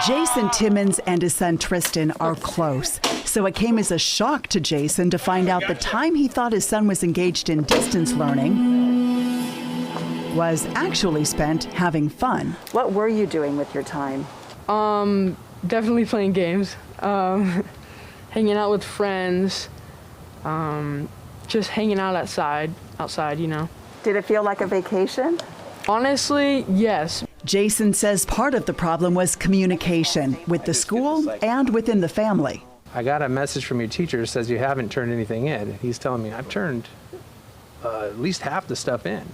Jason Timmons and his son Tristan are close, so it came as a shock to Jason to find out the time he thought his son was engaged in distance learning was actually spent having fun. What were you doing with your time? Definitely playing games, hanging out with friends, just hanging out outside, you know. Did it feel like a vacation? Honestly, yes. Jason says part of the problem was communication with the school and within the family. I got a message from your teacher that says you haven't turned anything in. He's telling me I've turned at least half the stuff in.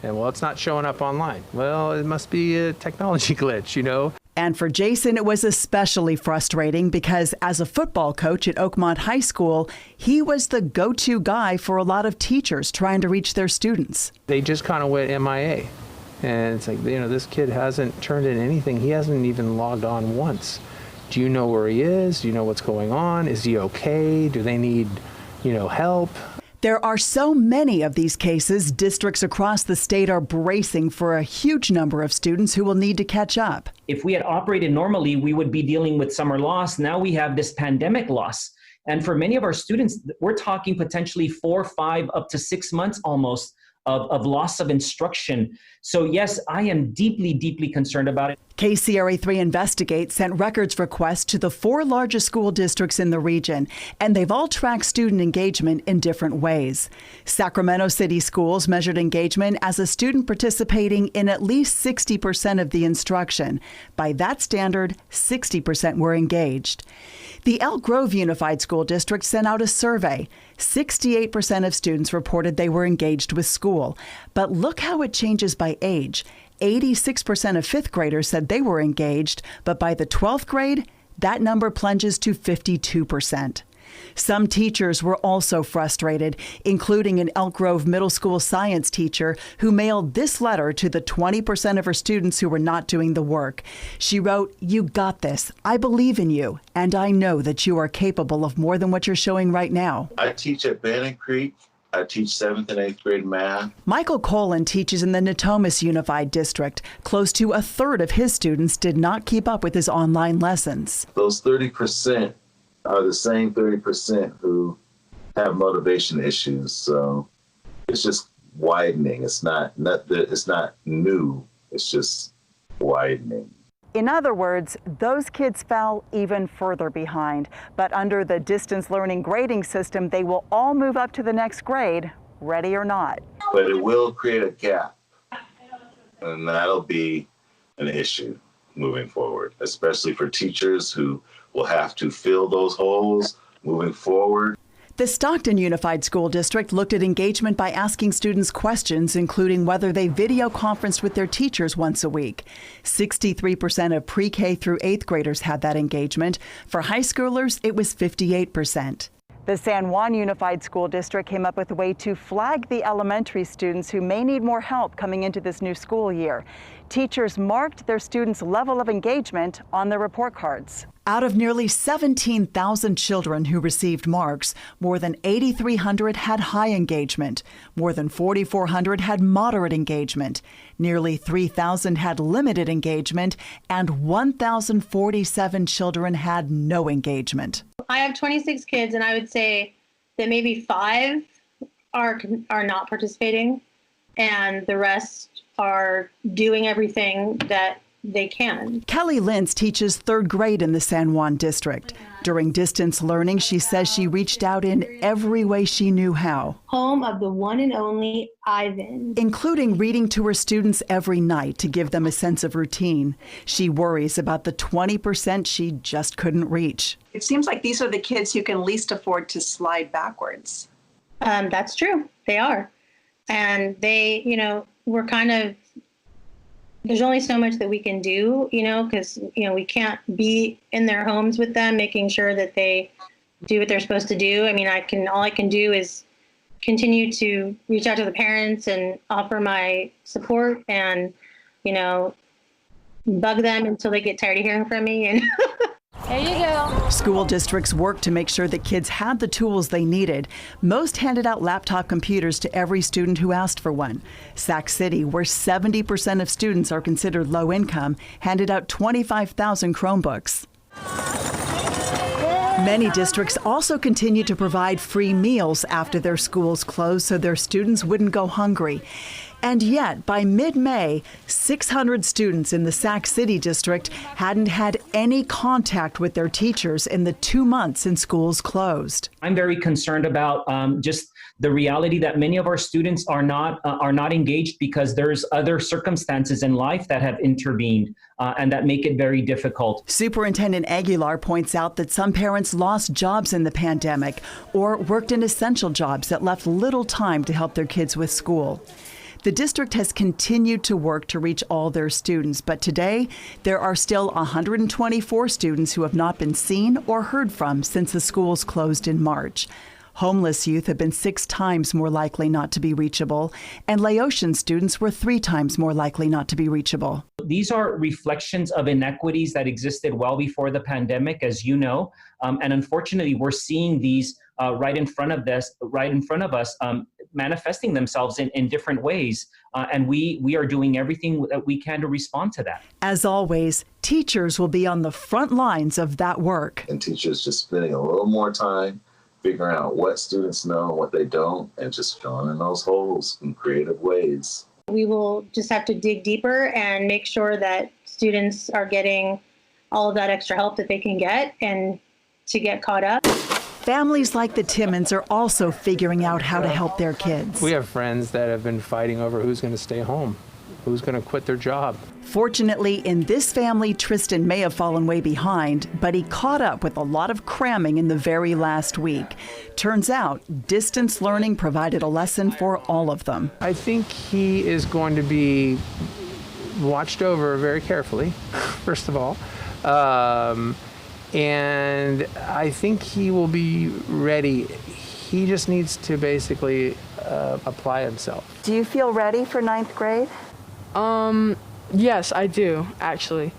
And well, it's not showing up online. Well, it must be a technology glitch, you know. And for Jason, it was especially frustrating because as a football coach at Oakmont High School, he was the go-to guy for a lot of teachers trying to reach their students. They just kind of went MIA. And it's like, you know, this kid hasn't turned in anything. He hasn't even logged on once. Do you know where he is? Do you know what's going on? Is he okay? Do they need, you know, help? There are so many of these cases, districts across the state are bracing for a huge number of students who will need to catch up. If we had operated normally, we would be dealing with summer loss. Now we have this pandemic loss. And for many of our students, we're talking potentially 4, 5, up to 6 months almost of loss of instruction. So yes, I am deeply, deeply concerned about it. KCRA3 Investigate sent records requests to the 4 largest school districts in the region, and they've all tracked student engagement in different ways. Sacramento City Schools measured engagement as a student participating in at least 60% of the instruction. By that standard, 60% were engaged. The Elk Grove Unified School District sent out a survey. 68% of students reported they were engaged with school. But look how it changes by age. 86% of 5th graders said they were engaged, but by the 12th grade, that number plunges to 52%. Some teachers were also frustrated, including an Elk Grove Middle School science teacher who mailed this letter to the 20% of her students who were not doing the work. She wrote, "You got this. I believe in you, and I know that you are capable of more than what you're showing right now." I teach at Bannon Creek. I teach 7th and 8th grade math. Michael Colin teaches in the Natomas Unified District. Close to a third of his students did not keep up with his online lessons. Those 30% are the same 30% who have motivation issues. So it's just widening. It's not new. It's just widening. In other words, those kids fell even further behind. But under the distance learning grading system, they will all move up to the next grade, ready or not. But it will create a gap, and that'll be an issue moving forward, especially for teachers who will have to fill those holes moving forward. The Stockton Unified School District looked at engagement by asking students questions, including whether they video conferenced with their teachers once a week. 63% of pre-K through 8th graders had that engagement. For high schoolers, it was 58%. The San Juan Unified School District came up with a way to flag the elementary students who may need more help coming into this new school year. Teachers marked their students' level of engagement on their report cards. Out of nearly 17,000 children who received marks, more than 8,300 had high engagement. More than 4,400 had moderate engagement. Nearly 3,000 had limited engagement, and 1,047 children had no engagement. I have 26 kids, and I would say that maybe 5 are not participating, and the rest are doing everything that they can. Kelly Lintz teaches 3rd grade in the San Juan district. During distance learning, she says she reached out in every way she knew how. Home of the one and only Ivan. Including reading to her students every night to give them a sense of routine. She worries about the 20% she just couldn't reach. It seems like these are the kids who can least afford to slide backwards. That's true. They are. And they, we're kind of, there's only so much that we can do, because, we can't be in their homes with them, making sure that they do what they're supposed to do. I mean, all I can do is continue to reach out to the parents and offer my support and, bug them until they get tired of hearing from me. And Here you go. School districts worked to make sure that kids had the tools they needed. Most handed out laptop computers to every student who asked for one. Sac City, where 70% of students are considered low income, handed out 25,000 Chromebooks. Many districts also continue to provide free meals after their schools closed so their students wouldn't go hungry. And yet, by mid-May, 600 students in the Sac City district hadn't had any contact with their teachers in the 2 months since schools closed. I'm very concerned about just the reality that many of our students are not engaged because there's other circumstances in life that have intervened and that make it very difficult. Superintendent Aguilar points out that some parents lost jobs in the pandemic or worked in essential jobs that left little time to help their kids with school. The district has continued to work to reach all their students, but today there are still 124 students who have not been seen or heard from since the schools closed in March. Homeless youth have been 6 times more likely not to be reachable, and Laotian students were 3 times more likely not to be reachable. These are reflections of inequities that existed well before the pandemic, as you know, and unfortunately, we're seeing these right in front of us, manifesting themselves in different ways, and we are doing everything that we can to respond to that. As always, teachers will be on the front lines of that work. And teachers just spending a little more time figuring out what students know and what they don't, and just filling in those holes in creative ways. We will just have to dig deeper and make sure that students are getting all of that extra help that they can get and to get caught up. Families like the Timmons are also figuring out how to help their kids. We have friends that have been fighting over who's going to stay home, who's going to quit their job. Fortunately, in this family, Tristan may have fallen way behind, but he caught up with a lot of cramming in the very last week. Turns out, distance learning provided a lesson for all of them. I think he is going to be watched over very carefully, first of all. And I think he will be ready. He just needs to basically apply himself. Do you feel ready for 9th grade? Yes, I do, actually.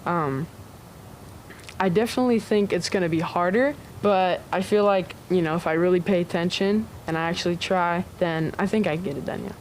I definitely think it's going to be harder, but I feel like, if I really pay attention and I actually try, then I think I can get it done, yeah.